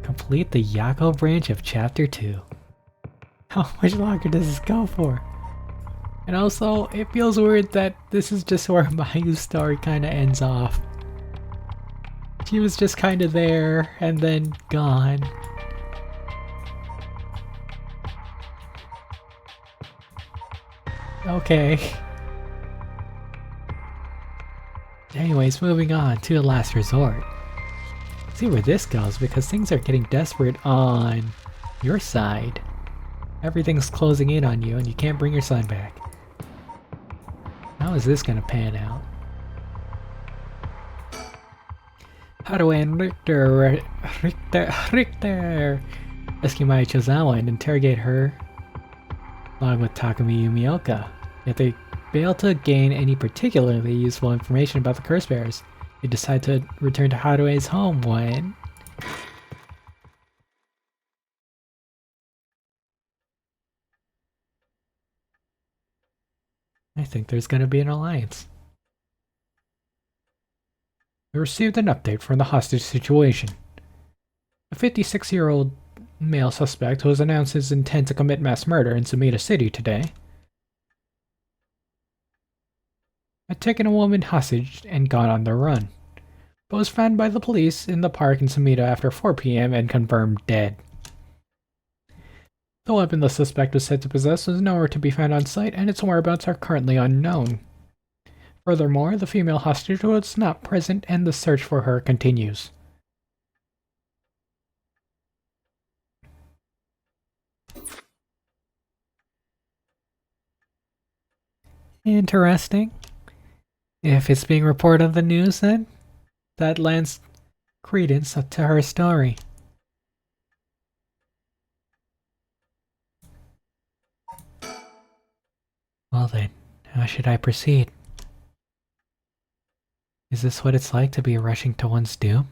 Complete the Yako branch of Chapter 2. How much longer does this go for? And also, it feels weird that this is just where Mayu's story kinda ends off. She was just kinda there, and then gone. Okay. Anyways, moving on to the last resort. See where this goes, because things are getting desperate on your side. Everything's closing in on you and you can't bring your son back. How is this gonna pan out? Haruo and Richter rescue Mai Chozawa and interrogate her along with Takumi Yumioka. Yet they fail to gain any particularly useful information about the curse bearers. They decide to return to Harue's home when... I think there's gonna be an alliance. We received an update from the hostage situation. A 56-year-old male suspect who has announced his intent to commit mass murder in Sumida City today had taken a woman hostage and gone on the run, but was found by the police in the park in Sumida after 4 p.m. and confirmed dead. The weapon the suspect was said to possess was nowhere to be found on site, and its whereabouts are currently unknown. Furthermore, the female hostage was not present and the search for her continues. Interesting. If it's being reported on the news, then that lends credence to her story. Well then, how should I proceed? Is this what it's like to be rushing to one's doom?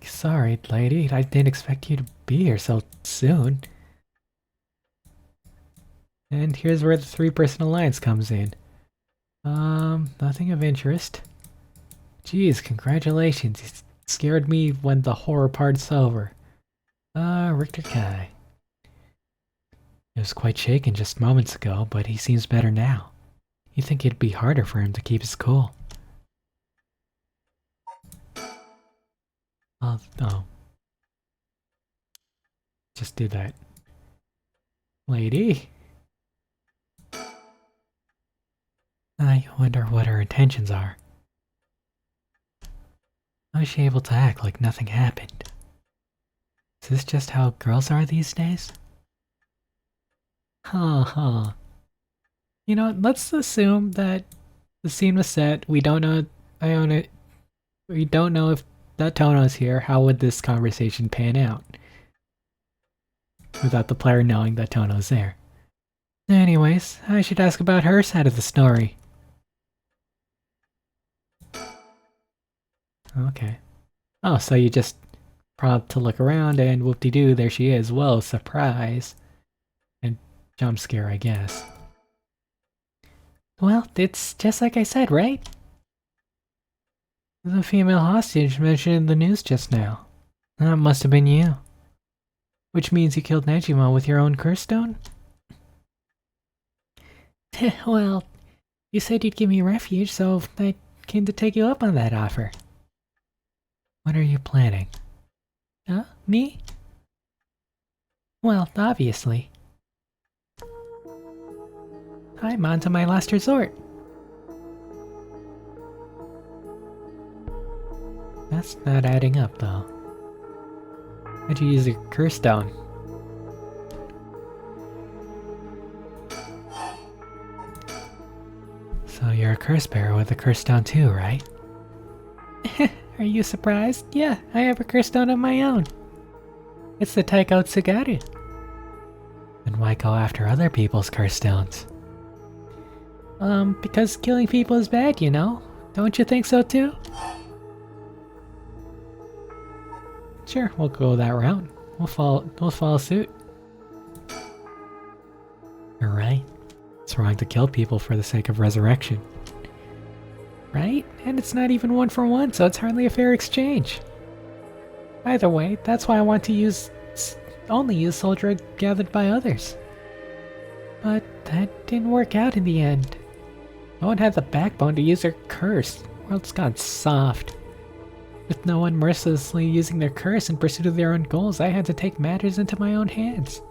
Sorry, lady, I didn't expect you to be here so soon. And here's where the 3-person alliance comes in. Nothing of interest. Geez, congratulations, you scared me when the horror part's over. Richter Kai. He was quite shaken just moments ago, but he seems better now. You'd think it'd be harder for him to keep his cool. Oh. Just did that. Lady? I wonder what her intentions are. How is she able to act like nothing happened? Is this just how girls are these days? Huh. You know, let's assume that the scene was set. We don't know. We don't know if that Tono's here. How would this conversation pan out? Without the player knowing that Tono's there. Anyways, I should ask about her side of the story. Okay. Oh, so you just prompt to look around and whoop-de-doo, there she is. Whoa, surprise. And jump scare, I guess. Well, it's just like I said, right? The female hostage mentioned in the news just now. That must have been you. Which means you killed Nejima with your own curse stone? Well, you said you'd give me refuge, so I came to take you up on that offer. What are you planning? Me? Well, obviously. I'm on to my last resort. That's not adding up, though. How'd you use your curse stone? So you're a curse bearer with a curse stone too, right? Are you surprised? Yeah, I have a curse stone of my own. It's the Taiko Tsugaru. Then why go after other people's curse stones? Because killing people is bad, you know? Don't you think so too? Sure, we'll go that route. We'll follow suit. You're right. It's wrong to kill people for the sake of resurrection. right? And it's not even 1-for-1, so it's hardly a fair exchange. Either way, that's why I want to only use soul drugs gathered by others. But that didn't work out in the end. No one had the backbone to use their curse. The world's gone soft. With no one mercilessly using their curse in pursuit of their own goals, I had to take matters into my own hands.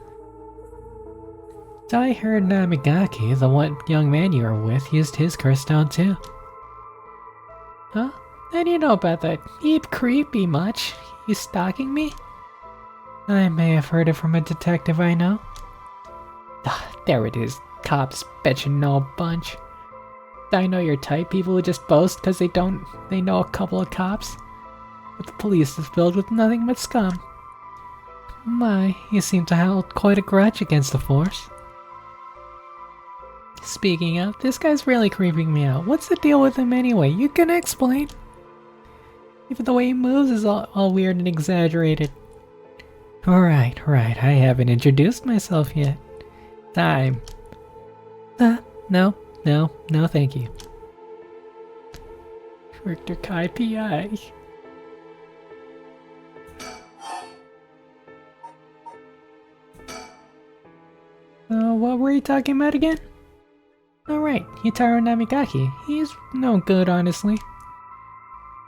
So I heard Namigaki, the one young man you were with, used his curse stone too. Huh? How do you know about that? You creepy much. You stalking me? I may have heard it from a detective I know. Ah, there it is. Cops bet you know a bunch. I know your type, people who just boast because they know a couple of cops. But the police is filled with nothing but scum. My, you seem to hold quite a grudge against the force. Speaking of, this guy's really creeping me out. What's the deal with him anyway? You can explain? Even the way he moves is all weird and exaggerated. Right, I haven't introduced myself yet. Time. No, thank you. Richter Kai P.I. What were you talking about again? Alright, Hitaro Namigaki. He's no good, honestly.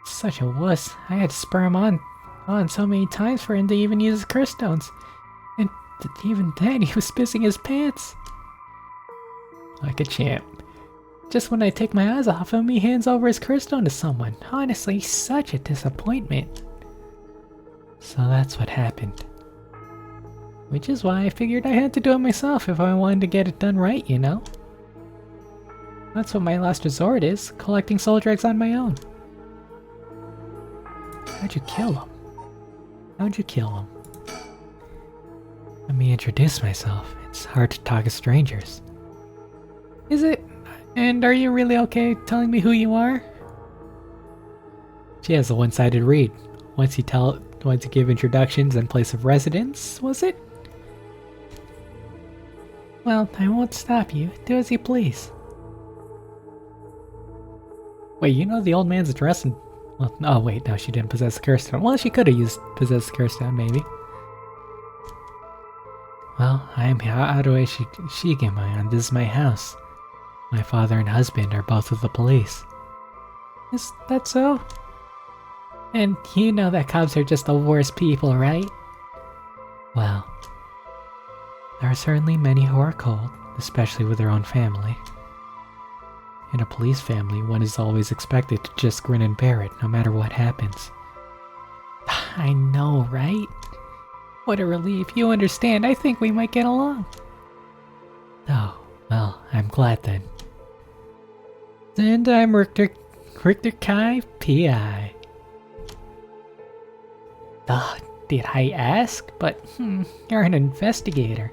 Such a wuss. I had to spur him on so many times for him to even use his curse stones. And even then, he was pissing his pants. Like a champ. Just when I take my eyes off him, he hands over his curse stone to someone. Honestly, such a disappointment. So that's what happened. Which is why I figured I had to do it myself if I wanted to get it done right, you know? That's what my last resort is, collecting soul dregs on my own. How'd you kill him? Let me introduce myself. It's hard to talk to strangers. Is it? And are you really okay telling me who you are? She has a one-sided read. Once you give introductions and place of residence, was it? Well, I won't stop you. Do as you please. Wait, you know the old man's address and... Well, oh wait, no, she didn't possess the curse stone. Well, she could have possessed the curse stone, maybe. Well, I am Haruo Shigemon, and this is my house. My father and husband are both with the police. Is that so? And you know that cops are just the worst people, right? Well, there are certainly many who are cold, especially with their own family. In a police family, one is always expected to just grin and bear it, no matter what happens. I know, right? What a relief. You understand. I think we might get along. Oh, well, I'm glad then. And I'm Richter Kai P.I. Did I ask? But, you're an investigator.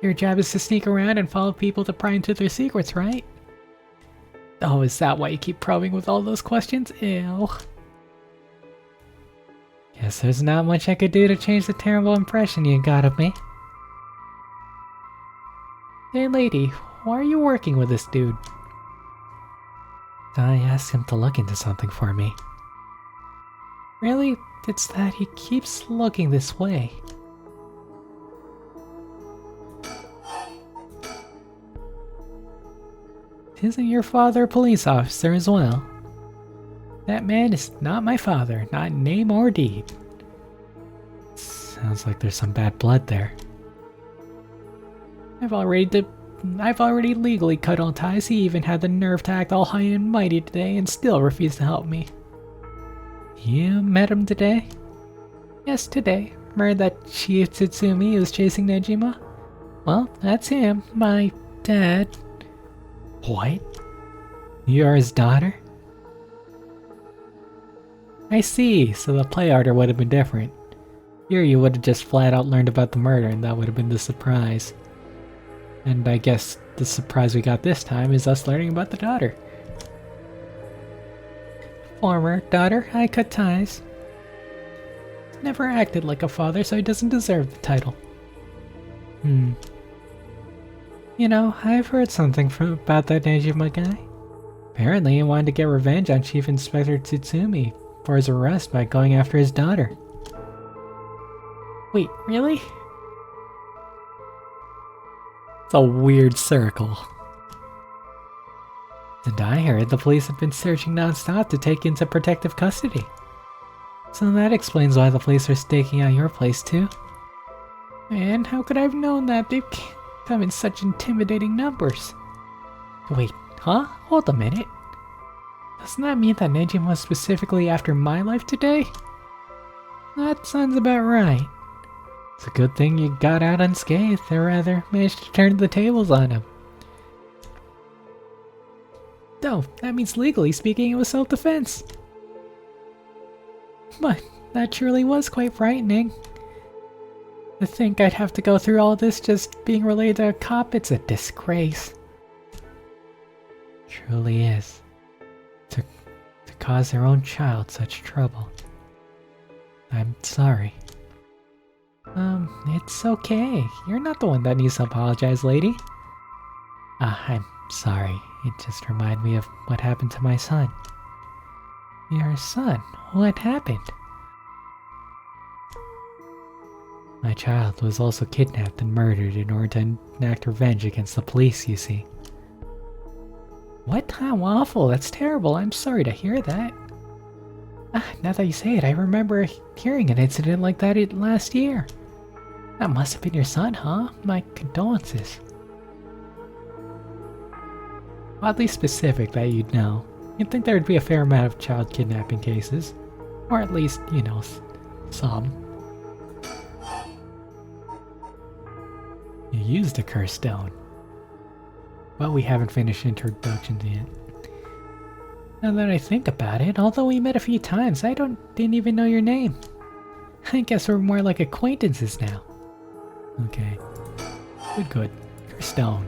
Your job is to sneak around and follow people to pry into their secrets, right? Oh, is that why you keep probing with all those questions? Ew. Guess there's not much I could do to change the terrible impression you got of me. Hey lady, why are you working with this dude? I asked him to look into something for me. Really? It's that he keeps looking this way. Isn't your father a police officer as well? That man is not my father, not in name or deed. Sounds like there's some bad blood there. I've already legally cut all ties. He even had the nerve to act all high and mighty today and still refused to help me. You met him today? Yes, today. Remember that Chief Tsutsumi who was chasing Nejima? Well, that's him, my dad. What? You're his daughter? I see, so the play order would have been different. Here you would have just flat out learned about the murder and that would have been the surprise. And I guess the surprise we got this time is us learning about the daughter. Former daughter, I cut ties. Never acted like a father, so he doesn't deserve the title. You know, I've heard something about that Nejima guy. Apparently, he wanted to get revenge on Chief Inspector Tsutsumi for his arrest by going after his daughter. Wait, really? It's a weird circle. And I heard the police have been searching non-stop to take into protective custody. So that explains why the police are staking out your place too. And how could I have known that? They've come in such intimidating numbers. Wait, huh? Hold a minute. Doesn't that mean that Nejin was specifically after my life today? That sounds about right. It's a good thing you got out unscathed, or rather, managed to turn the tables on him. Oh, that means legally speaking it was self-defense. But that truly was quite frightening. To think I'd have to go through all this just being related to a cop, it's a disgrace. Truly is. To cause their own child such trouble. I'm sorry. It's okay. You're not the one that needs to apologize, lady. I'm sorry. It just reminded me of what happened to my son. Your son? What happened? My child was also kidnapped and murdered in order to enact revenge against the police, you see. What? How awful. That's terrible. I'm sorry to hear that. Now that you say it, I remember hearing an incident like that last year. That must have been your son, huh? My condolences. Oddly specific that you'd know. You'd think there'd be a fair amount of child kidnapping cases. Or at least, you know, some. You used a curse stone. But we haven't finished introductions yet. Now that I think about it, although we met a few times, I didn't even know your name. I guess we're more like acquaintances now. Okay. Good. Curse stone.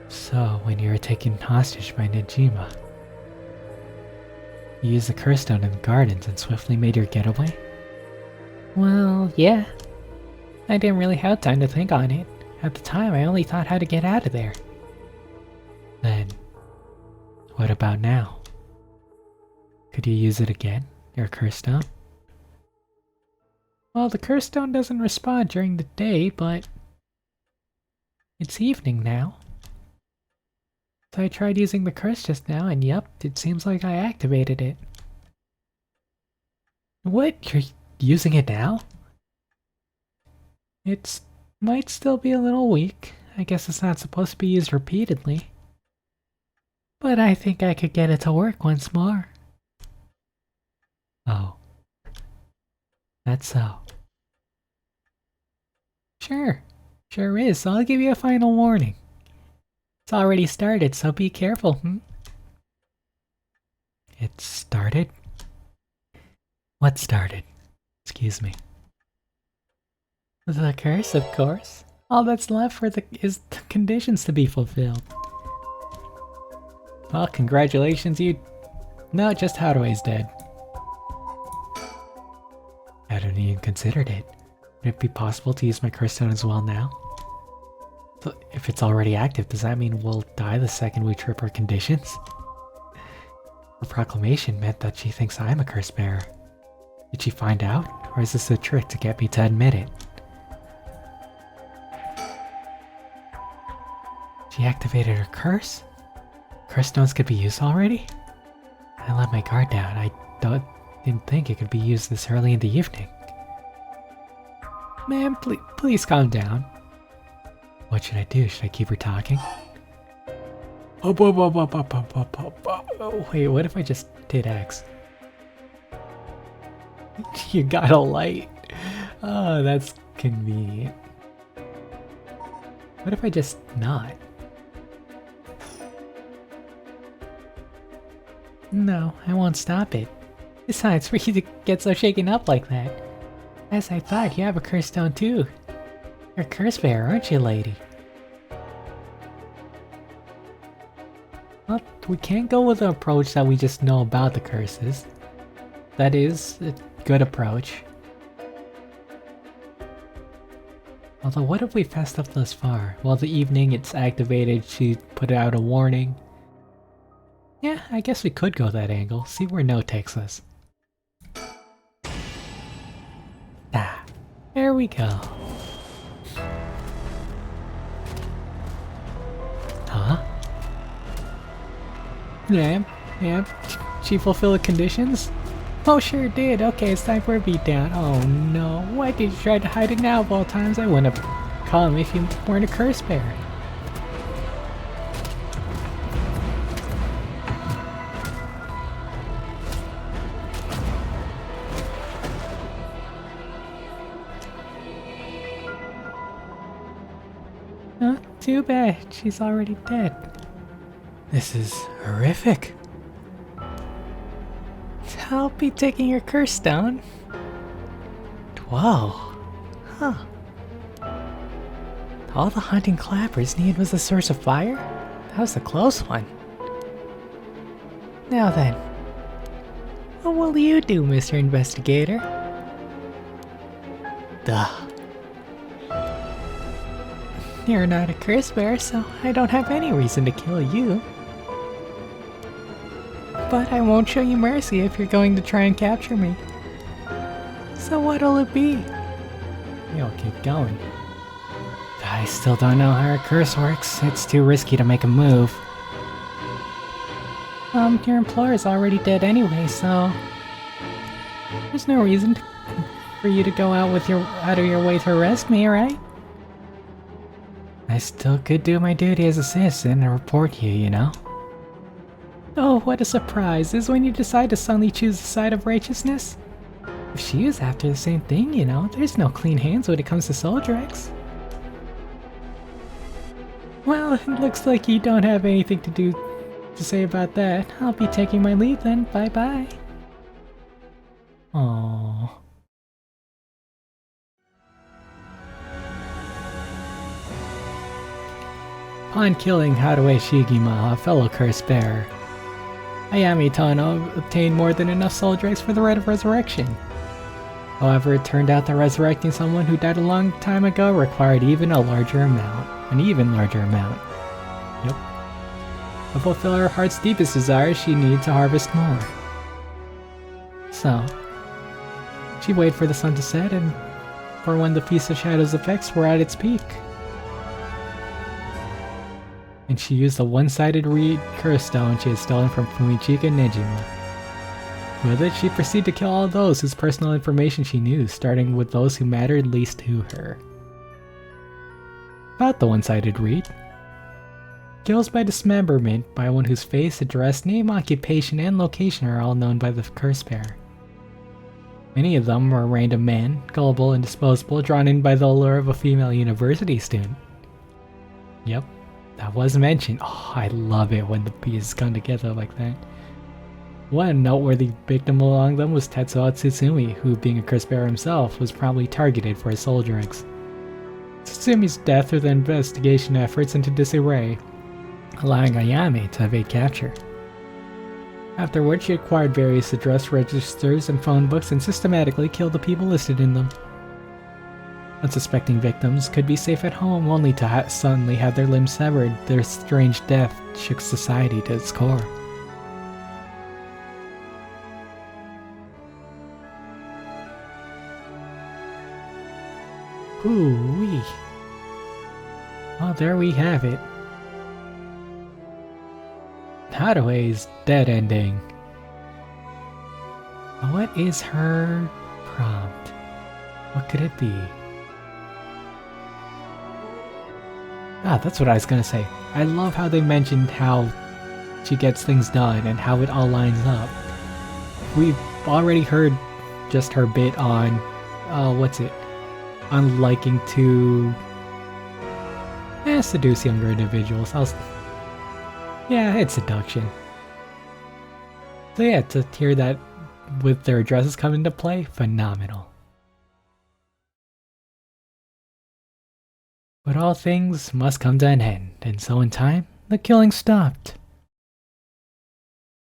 So, when you were taken hostage by Nejima, you used the curse stone in the gardens and swiftly made your getaway? Well, yeah. I didn't really have time to think on it. At the time, I only thought how to get out of there. Then, what about now? Could you use it again? Your curse stone? Well, the curse stone doesn't respond during the day, but it's evening now. So I tried using the curse just now, and yep, it seems like I activated it. What? You're using it now? It might still be a little weak. I guess it's not supposed to be used repeatedly. But I think I could get it to work once more. Oh. That's so. Sure is, so I'll give you a final warning. It's already started, so be careful, It started? What started? Excuse me. The curse, of course. All that's left is the conditions to be fulfilled. Well, congratulations, No, just Hathaway's dead. I hadn't even considered it. Would it be possible to use my curse stone as well now? So if it's already active, does that mean we'll die the second we trip our conditions? Her proclamation meant that she thinks I'm a curse bearer. Did she find out? Or is this a trick to get me to admit it? She activated her curse? Curse stones could be used already? I let my guard down. I didn't think it could be used this early in the evening. Ma'am, please calm down. What should I do? Should I keep her talking? Oh, wait, what if I just did X? You got a light. Oh, that's convenient. What if I just not? No, I won't stop it. Besides, for you to get so shaken up like that. As I thought, you have a curse stone too. You're a curse bearer, aren't you, lady? Well, we can't go with the approach that we just know about the curses. That is a good approach. Although, what have we fessed up thus far? Well, the evening it's activated, she put out a warning. Yeah, I guess we could go that angle, see where no takes us. Ah, there we go. Huh? Yeah. She fulfill the conditions? Oh, sure did. Okay, it's time for a beatdown. Oh no, why did you try to hide it now of all times? I wouldn't have called him if you weren't a curse bearer. Huh? Too bad. She's already dead. This is horrific. I'll be taking your curse down. 12. Huh. All the hunting clappers needed was a source of fire? That was a close one. Now then, what will you do, Mr. Investigator? Duh. You're not a curse bearer, so I don't have any reason to kill you. But I won't show you mercy if you're going to try and capture me. So what'll it be? You'll keep going. I still don't know how a curse works. It's too risky to make a move. Your employer's already dead anyway, so there's no reason for you to go out of your way to arrest me, right? I still could do my duty as a citizen and report you, you know? Oh, what a surprise is when you decide to suddenly choose the side of righteousness. If she is after the same thing, you know, there's no clean hands when it comes to Soldrex. Well, it looks like you don't have anything to say about that. I'll be taking my leave then. Bye-bye. Aww. Upon killing Haruo Shigima, a fellow curse bearer, Ayami Tano obtained more than enough Soldrex for the rite of resurrection. However, it turned out that resurrecting someone who died a long time ago required an even larger amount. Yep. To fulfill her heart's deepest desires, she needed to harvest more. So, she waited for the sun to set and for when the Feast of Shadows effects were at its peak. And she used the one-sided reed curse stone she had stolen from Fumichika Nejima. With it, she proceeded to kill all those whose personal information she knew, starting with those who mattered least to her. About the one-sided reed. Kills by dismemberment by one whose face, address, name, occupation, and location are all known by the curse bearer. Many of them were random men, gullible and disposable, drawn in by the allure of a female university student. Yep, that was mentioned. Oh, I love it when the pieces come together like that. One noteworthy victim among them was Tetsuo Tsutsumi, who, being a curse bearer himself, was promptly targeted for his soul drugs. Tsutsumi's death threw the investigation efforts into disarray, allowing Ayami to evade capture. Afterwards, she acquired various address registers and phone books and systematically killed the people listed in them. Unsuspecting victims could be safe at home only to suddenly have their limbs severed. Their strange death shook society to its core. Ooh-wee. Well, there we have it. Harue's dead ending. What is her prompt? What could it be? Ah, that's what I was gonna say. I love how they mentioned how she gets things done and how it all lines up. We've already heard just her bit on, on liking to seduce younger individuals. Yeah, it's seduction. So yeah, to hear that with their addresses come into play, phenomenal. But all things must come to an end, and so in time, the killing stopped.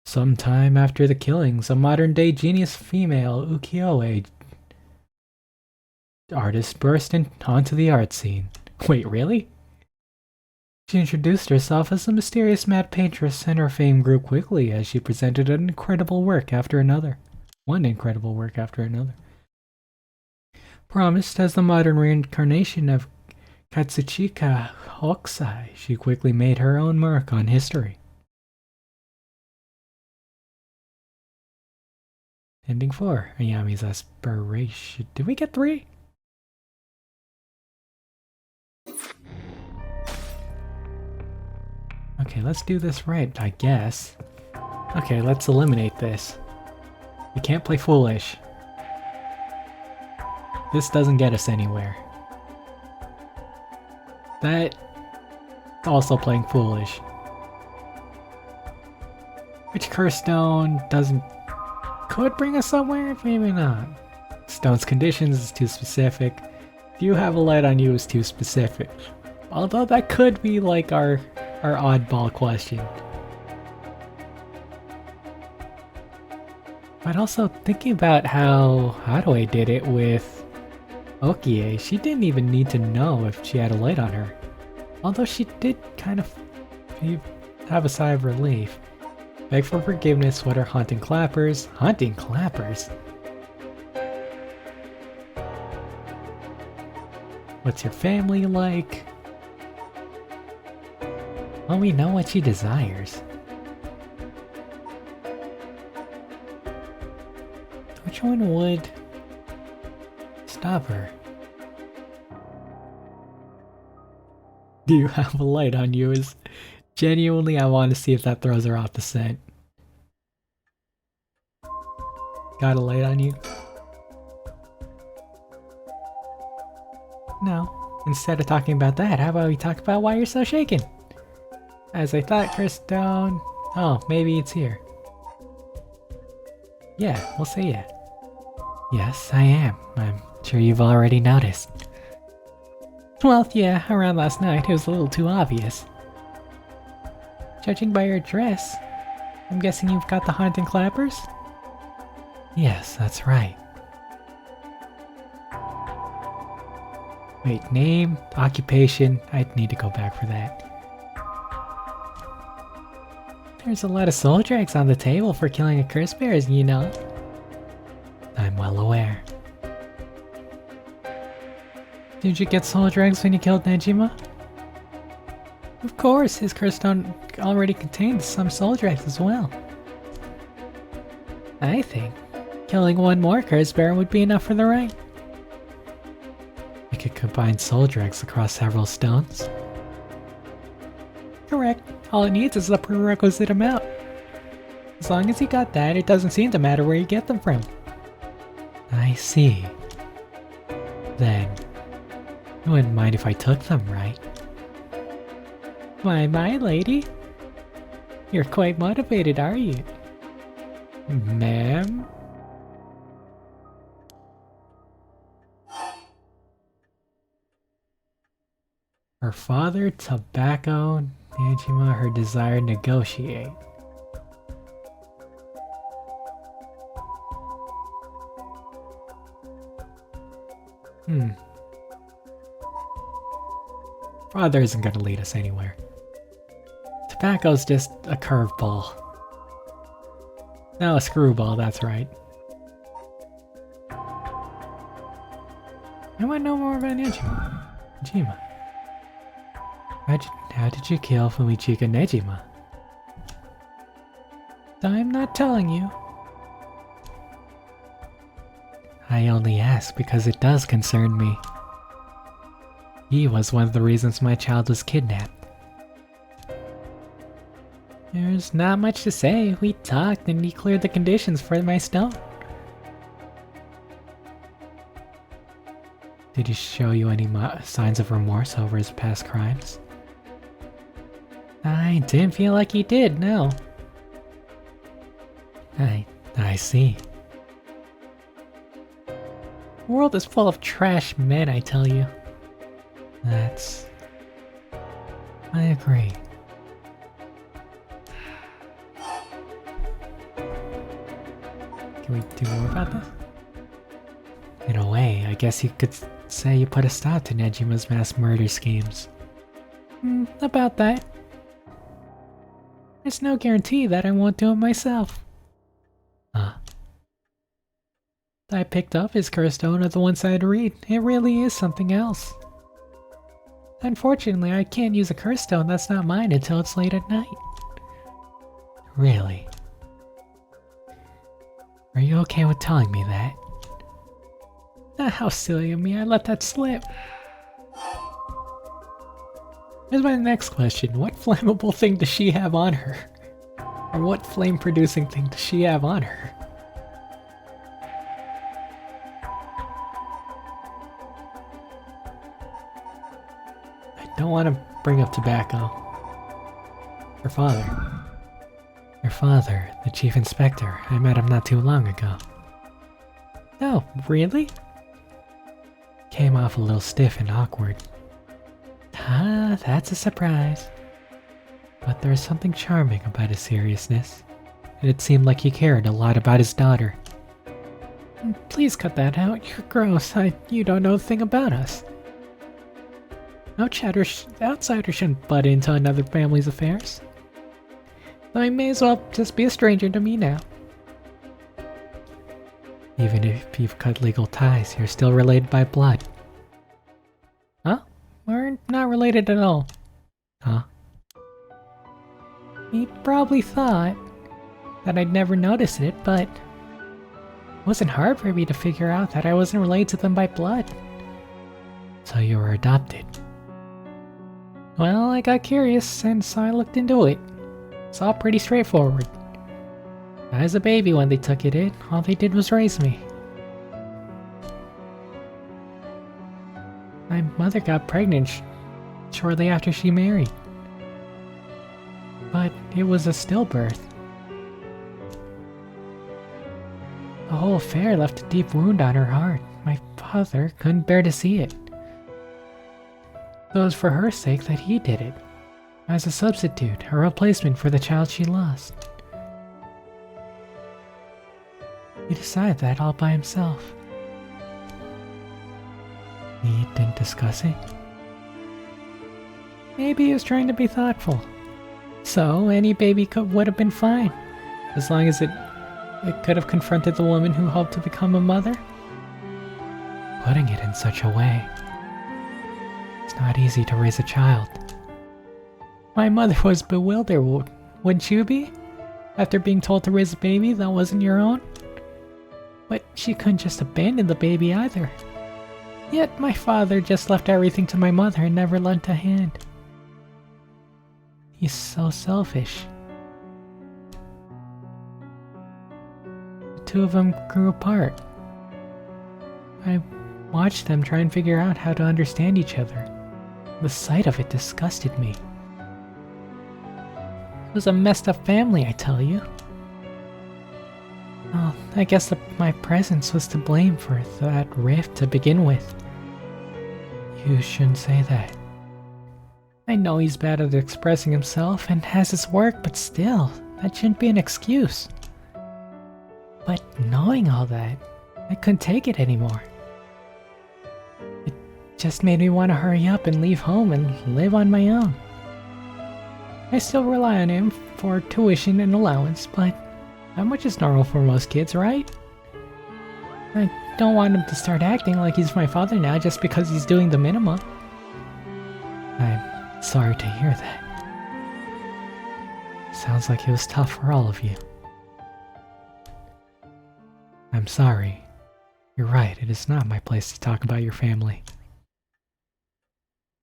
Sometime after the killings, a modern-day genius female ukiyo-e artist burst onto the art scene. Wait, really? She introduced herself as a mysterious mad paintress, and her fame grew quickly as she presented an incredible work after another. One incredible work after another. Promised as the modern reincarnation of Katsuchika Hokusai, she quickly made her own mark on history. Ending 4, Ayami's aspiration. Did we get 3? Okay, let's do this right, I guess. Okay, let's eliminate this. We can't play foolish. This doesn't get us anywhere. That... also playing foolish. Which curse stone doesn't... could bring us somewhere? Maybe not. Stone's conditions is too specific. Do you have a light on you is too specific. Although that could be like our oddball question. But also thinking about how Haruhi did it with Okie, she didn't even need to know if she had a light on her. Although she did kind of have a sigh of relief. Beg for forgiveness, what are haunting clappers? Haunting clappers? What's your family like? Well, we know what she desires. Which one would stop her? Do you have a light on you? Is genuinely, I want to see if that throws her off the scent. Got a light on you? No. Instead of talking about that, how about we talk about why you're so shaken? As I thought, Crystone. Oh, maybe it's here. Yeah, we'll say yeah. Yes, I am. I'm sure you've already noticed. Well, yeah, around last night it was a little too obvious. Judging by your dress, I'm guessing you've got the haunting clappers? Yes, that's right. Wait, name, occupation, I'd need to go back for that. There's a lot of soul drags on the table for killing a curse bears, you know. I'm well aware. Did you get soul drags when you killed Nejima? Of course, his curse stone already contains some soul drags as well. I think killing one more curse bear would be enough for the right. We could combine soul drags across several stones. Correct. All it needs is the prerequisite amount. As long as you got that, it doesn't seem to matter where you get them from. I see. Then, you wouldn't mind if I took them, right? Why, my lady? You're quite motivated, are you? Ma'am? Her father, tobacco, Nejima, her desire to negotiate. Father isn't gonna lead us anywhere. Tobacco's just a curveball. No, a screwball, that's right. I want to know more about Nejima. Nejima. How did you kill Fumichika Nejima? I'm not telling you. I only ask because it does concern me. He was one of the reasons my child was kidnapped. There's not much to say. We talked and he cleared the conditions for my stone. Did he show you any signs of remorse over his past crimes? I didn't feel like he did, no. I see. The world is full of trash men, I tell you. I agree. Can we do more about this? In a way, I guess you could say you put a stop to Nejima's mass murder schemes. About that. There's no guarantee that I won't do it myself. I picked up his curse stone at the one-sided read. It really is something else. Unfortunately, I can't use a curse stone that's not mine until it's late at night. Really? Are you okay with telling me that? How silly of me, I let that slip. Here's my next question. What flammable thing does she have on her? Or what flame-producing thing does she have on her? I don't want to bring up tobacco. Her father. Her father, the chief inspector. I met him not too long ago. Oh, really? Came off a little stiff and awkward. Ah, that's a surprise. But there is something charming about his seriousness, and it seemed like he cared a lot about his daughter. Please cut that out, you're gross. You don't know a thing about us. Outsiders shouldn't butt into another family's affairs. So I may as well just be a stranger to me now. Even if you've cut legal ties, you're still related by blood. Huh? We're not related at all. Huh? He probably thought that I'd never notice it, but it wasn't hard for me to figure out that I wasn't related to them by blood. So you were adopted? Well, I got curious, and so I looked into it. It's all pretty straightforward. I was a baby when they took it in. All they did was raise me. My mother got pregnant shortly after she married. But it was a stillbirth. The whole affair left a deep wound on her heart. My father couldn't bear to see it. So it was for her sake that he did it. As a substitute, a replacement for the child she lost. He decided that all by himself. He didn't discuss it. Maybe he was trying to be thoughtful. So any baby would have been fine, as long as it could have confronted the woman who hoped to become a mother. Putting it in such a way. It's not easy to raise a child. My mother was bewildered, wouldn't you be? After being told to raise a baby that wasn't your own? But she couldn't just abandon the baby either. Yet my father just left everything to my mother and never lent a hand. He's so selfish. The two of them grew apart. I watched them try and figure out how to understand each other. The sight of it disgusted me. It was a messed up family, I tell you. Well, I guess my presence was to blame for that rift to begin with. You shouldn't say that. I know he's bad at expressing himself and has his work, but still, that shouldn't be an excuse. But knowing all that, I couldn't take it anymore. It just made me want to hurry up and leave home and live on my own. I still rely on him for tuition and allowance, but that much is normal for most kids, right? I don't want him to start acting like he's my father now just because he's doing the minimum. I'm sorry to hear that. Sounds like it was tough for all of you. I'm sorry. You're right, it is not my place to talk about your family.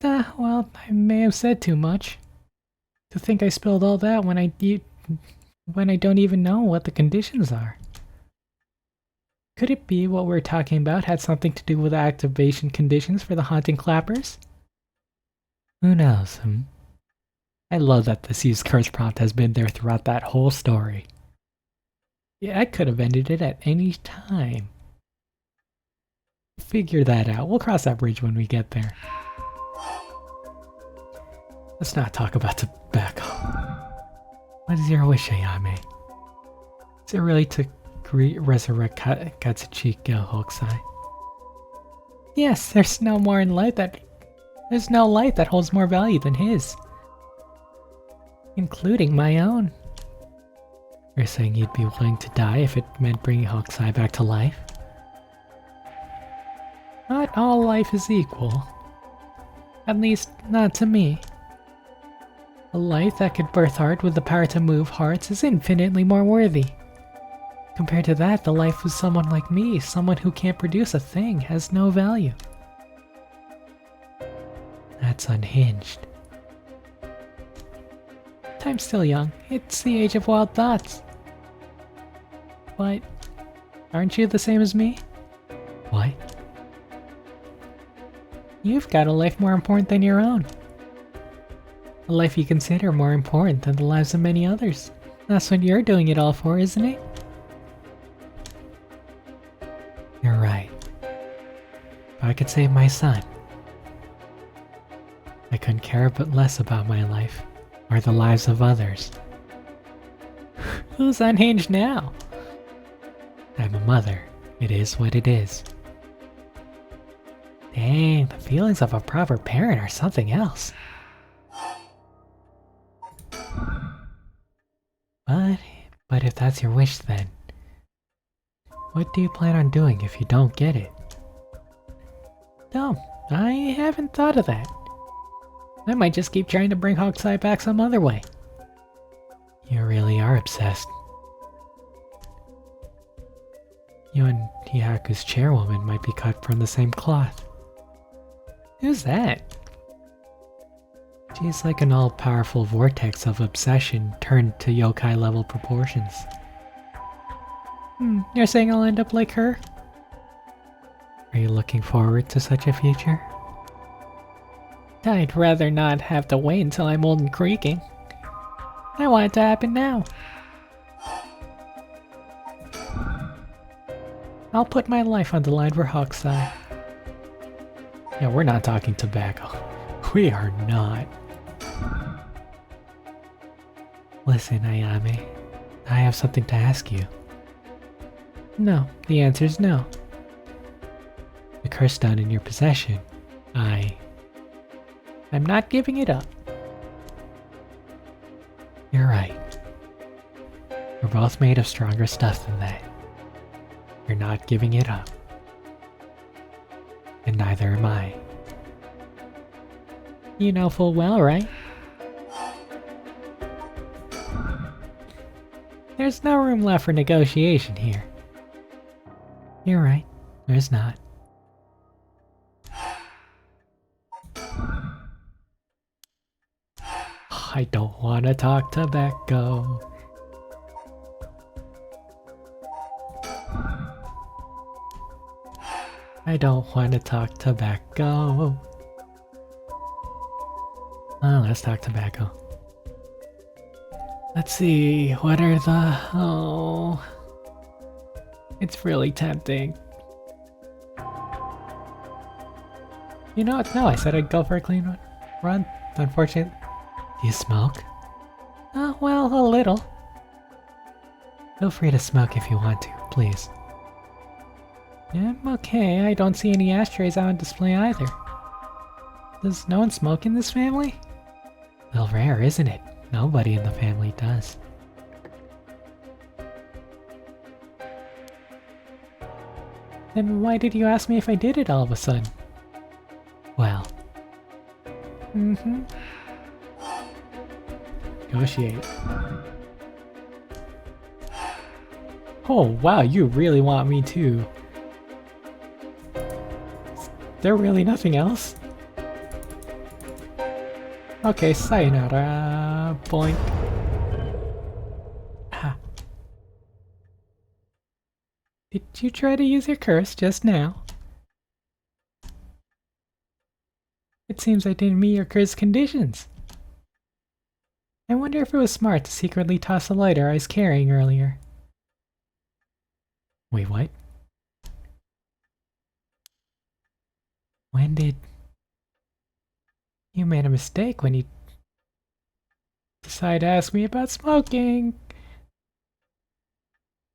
Well, I may have said too much. To think I spilled all that when I don't even know what the conditions are. Could it be what we're talking about had something to do with the activation conditions for the haunting clappers? Who knows? I love that this used curse prompt has been there throughout that whole story. Yeah, I could have ended it at any time. Figure that out. We'll cross that bridge when we get there. Let's not talk about tobacco. What is your wish, Ayame? Is it really to resurrect Katsuchika Hokusai? Yes, there's no more in life that There's no life that holds more value than his. Including my own. You're saying you'd be willing to die if it meant bringing Hokusai back to life? Not all life is equal. At least, not to me. A life that could birth art with the power to move hearts is infinitely more worthy. Compared to that, the life of someone like me, someone who can't produce a thing, has no value. That's unhinged. I'm still young. It's the age of wild thoughts. But, aren't you the same as me? What? You've got a life more important than your own. A life you consider more important than the lives of many others. That's what you're doing it all for, isn't it? You're right. If I could save my son, I couldn't care but less about my life, or the lives of others. Who's unhinged now? I'm a mother. It is what it is. Dang, the feelings of a proper parent are something else. But if that's your wish then, what do you plan on doing if you don't get it? No, I haven't thought of that. I might just keep trying to bring Hokusai back some other way. You really are obsessed. You and Hyaku's chairwoman might be cut from the same cloth. Who's that? She's like an all-powerful vortex of obsession turned to yokai-level proportions. You're saying I'll end up like her? Are you looking forward to such a future? I'd rather not have to wait until I'm old and creaking. I want it to happen now. I'll put my life on the line for Hokusai. Yeah, we're not talking tobacco. We are not. Listen, Ayame. I have something to ask you. No, the answer's no. The curse stone in your possession. I'm not giving it up. You're right. We're both made of stronger stuff than that. You're not giving it up. And neither am I. You know full well, right? There's no room left for negotiation here. You're right, there's not. I don't want to talk tobacco. I don't want to talk tobacco. Oh, let's talk tobacco. Let's see, what are the... Oh... It's really tempting. You know what? No, I said I'd go for a clean one. Run, unfortunately. Do you smoke? Oh, well, a little. Feel free to smoke if you want to, please. Yeah, I'm okay. I don't see any ashtrays out on display either. Does no one smoke in this family? Well, rare, isn't it? Nobody in the family does. Then why did you ask me if I did it all of a sudden? Well. Negotiate. Oh wow, you really want me to. Is there really nothing else? Okay, sayonara. Boink. Ah. Did you try to use your curse just now? It seems I didn't meet your curse conditions. I wonder if it was smart to secretly toss the lighter I was carrying earlier. Wait, what? When did... You made a mistake when you decided to ask me about smoking.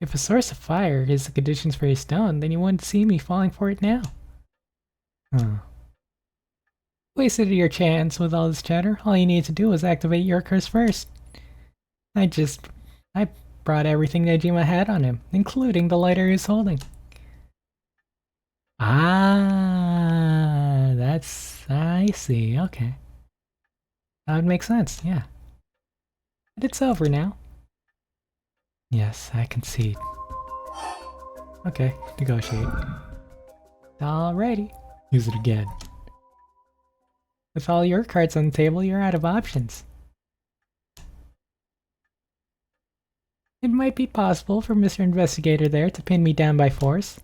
If a source of fire is the conditions for a stone, then you wouldn't see me falling for it now. Wasted your chance with all this chatter. All you need to do is activate your curse first. I brought everything Najima had on him, including the lighter he's holding. Ah, I see, okay. That would make sense, yeah. But it's over now. Yes, I concede. Okay, negotiate. Alrighty. Use it again. With all your cards on the table, you're out of options. It might be possible for Mr. Investigator there to pin me down by force.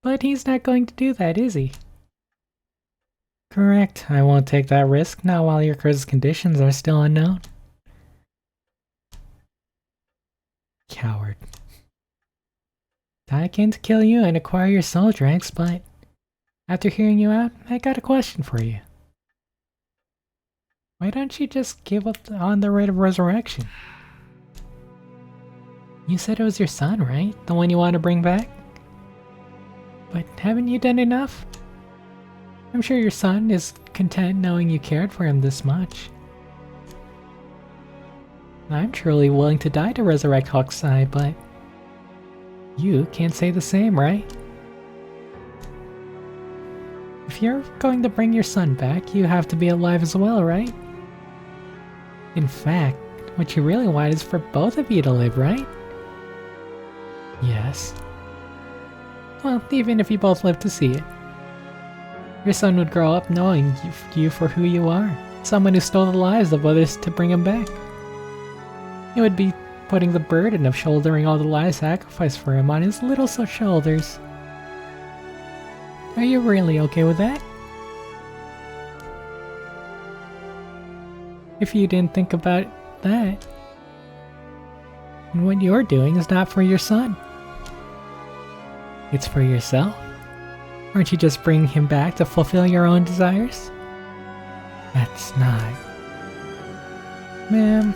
But he's not going to do that, is he? Correct. I won't take that risk, not while your curse's conditions are still unknown. Coward. I came to kill you and acquire your soul drinks, but after hearing you out, I got a question for you. Why don't you just give up on the right of resurrection? You said it was your son, right? The one you want to bring back? But haven't you done enough? I'm sure your son is content knowing you cared for him this much. I'm truly willing to die to resurrect Hokusai, but you can't say the same, right? If you're going to bring your son back, you have to be alive as well, right? In fact, what you really want is for both of you to live, right? Yes. Well, even if you both live to see it. Your son would grow up knowing you for who you are. Someone who stole the lives of others to bring him back. You would be putting the burden of shouldering all the lives sacrificed for him on his little shoulders. Are you really okay with that? If you didn't think about that, and what you're doing is not for your son. It's for yourself. Aren't you just bringing him back to fulfill your own desires? That's not. Ma'am,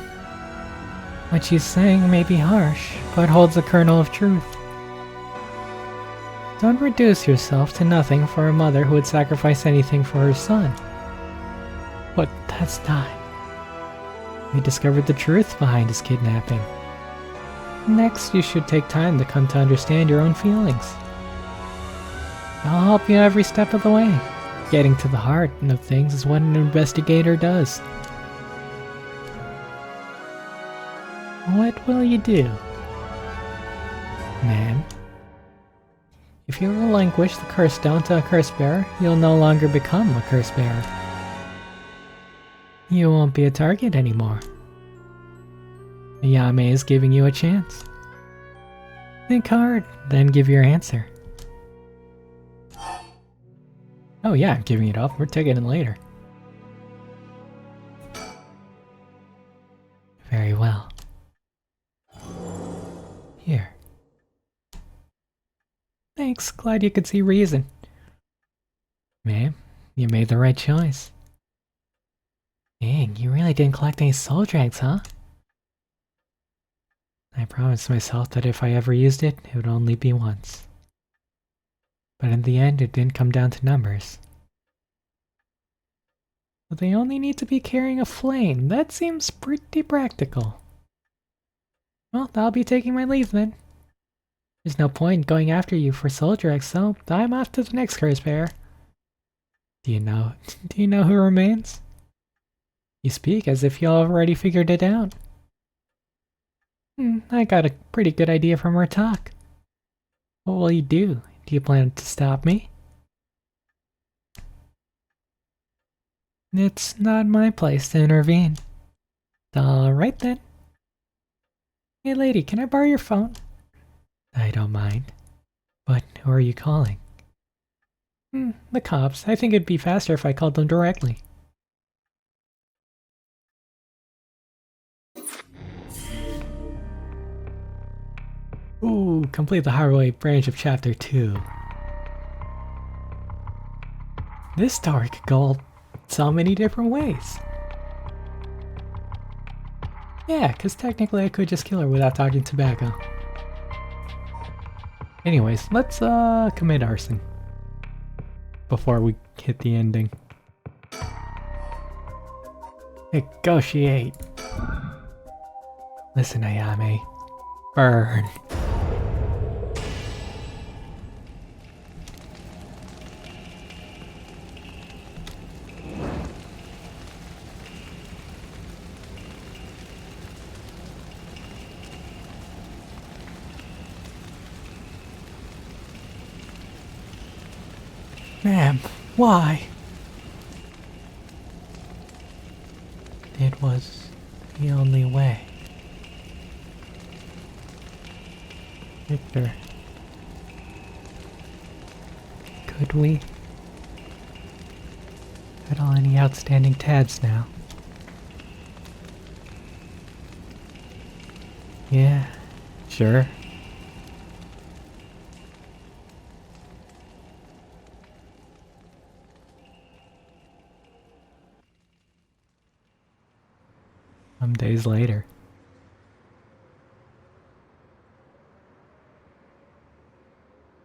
what she's saying may be harsh, but holds a kernel of truth. Don't reduce yourself to nothing for a mother who would sacrifice anything for her son. But that's not. We discovered the truth behind his kidnapping. Next, you should take time to come to understand your own feelings. I'll help you every step of the way. Getting to the heart of things is what an investigator does. What will you do? Ma'am, if you relinquish the curse stone to a curse bearer, you'll no longer become a curse bearer. You won't be a target anymore. Yame is giving you a chance. Think hard, then give your answer. Oh yeah, I'm giving it up. We're taking it later. Very well. Here. Thanks, glad you could see reason. Ma'am, you made the right choice. Dang, you really didn't collect any soul drinks, huh? I promised myself that if I ever used it, it would only be once. But in the end, it didn't come down to numbers. But they only need to be carrying a flame. That seems pretty practical. Well, I'll be taking my leave then. There's no point going after you for soul drinks, so I'm off to the next curse bearer. Do you know who remains? You speak as if you already figured it out. I got a pretty good idea from our talk. What will you do? Do you plan to stop me? It's not my place to intervene. Alright then. Hey lady, can I borrow your phone? I don't mind. But who are you calling? The cops. I think it'd be faster if I called them directly. Ooh, complete the highway branch of chapter 2. This story could go so many different ways. Yeah, because technically I could just kill her without talking tobacco. Anyways, let's commit arson before we hit the ending. Negotiate. Listen, Ayame. Burn. Ma'am, why? It was the only way. Victor. Could we settle any outstanding tabs now? Yeah, sure. Some days later.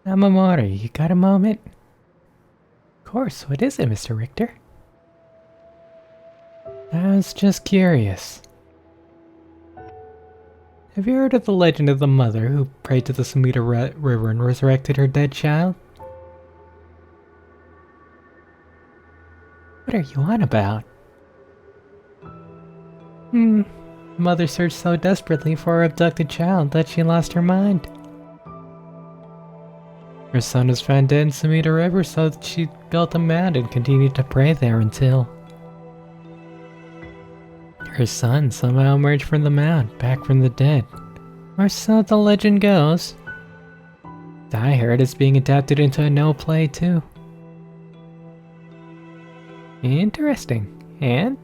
Amamori, you got a moment? Of course, what is it, Mr. Richter? I was just curious. Have you heard of the legend of the mother who prayed to the Sumida River and resurrected her dead child? What are you on about? Mother searched so desperately for her abducted child that she lost her mind. Her son was found dead in Sumida River, so she built a mound and continued to pray there until her son somehow emerged from the mound, back from the dead. Or so the legend goes. I heard it's being adapted into a no play too. Interesting. And?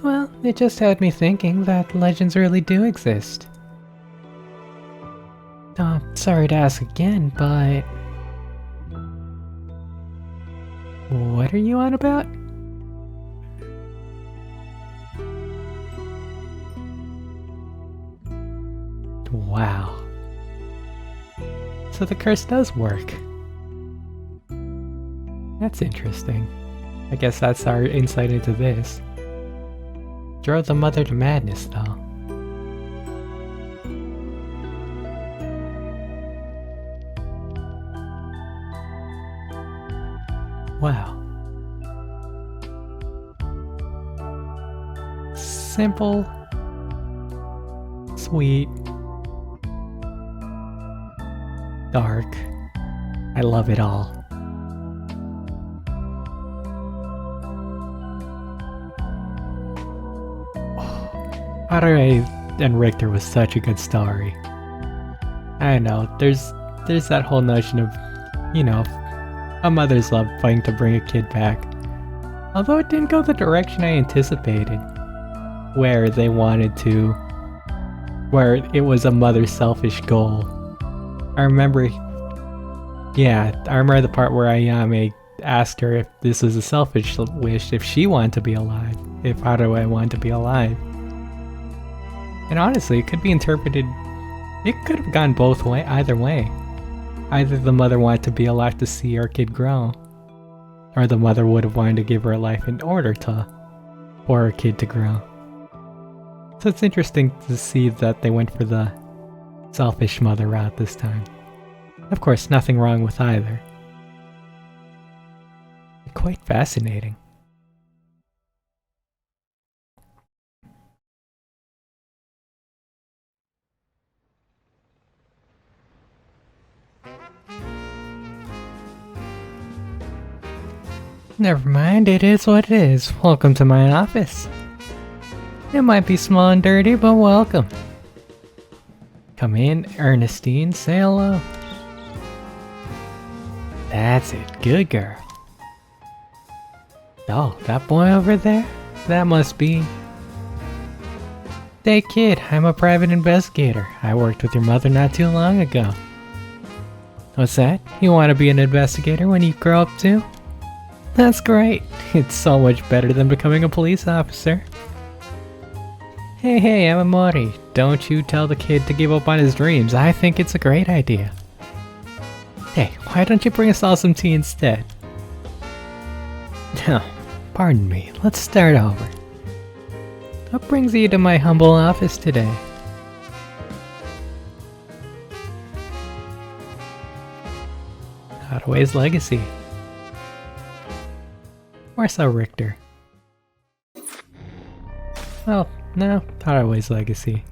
Well, it just had me thinking that legends really do exist. Sorry to ask again, but... what are you on about? Wow. So the curse does work. That's interesting. I guess that's our insight into this. Drove the mother to madness, though. Wow. Simple, sweet, dark. I love it all. Haruhi and Richter was such a good story. I know, there's that whole notion of, you know, a mother's love fighting to bring a kid back. Although it didn't go the direction I anticipated, where they wanted to, where it was a mother's selfish goal. I remember the part where Ayame asked her if this was a selfish wish, if she wanted to be alive, if Haruhi wanted to be alive. And honestly, it could be interpreted, it could have gone either way. Either the mother wanted to be alive to see her kid grow, or the mother would have wanted to give her a life in order for her kid to grow. So it's interesting to see that they went for the selfish mother route this time. Of course, nothing wrong with either. Quite fascinating. Never mind, it is what it is. Welcome to my office. It might be small and dirty, but welcome. Come in, Ernestine, say hello. That's it, good girl. Oh, that boy over there? That must be... Hey kid, I'm a private investigator. I worked with your mother not too long ago. What's that? You want to be an investigator when you grow up too? That's great. It's so much better than becoming a police officer. Hey, Amamori, don't you tell the kid to give up on his dreams. I think it's a great idea. Hey, why don't you bring us all some tea instead? Pardon me, let's start over. What brings you to my humble office today? Hadaway's legacy. Marcel Richter. Well, no, Hadaway's legacy.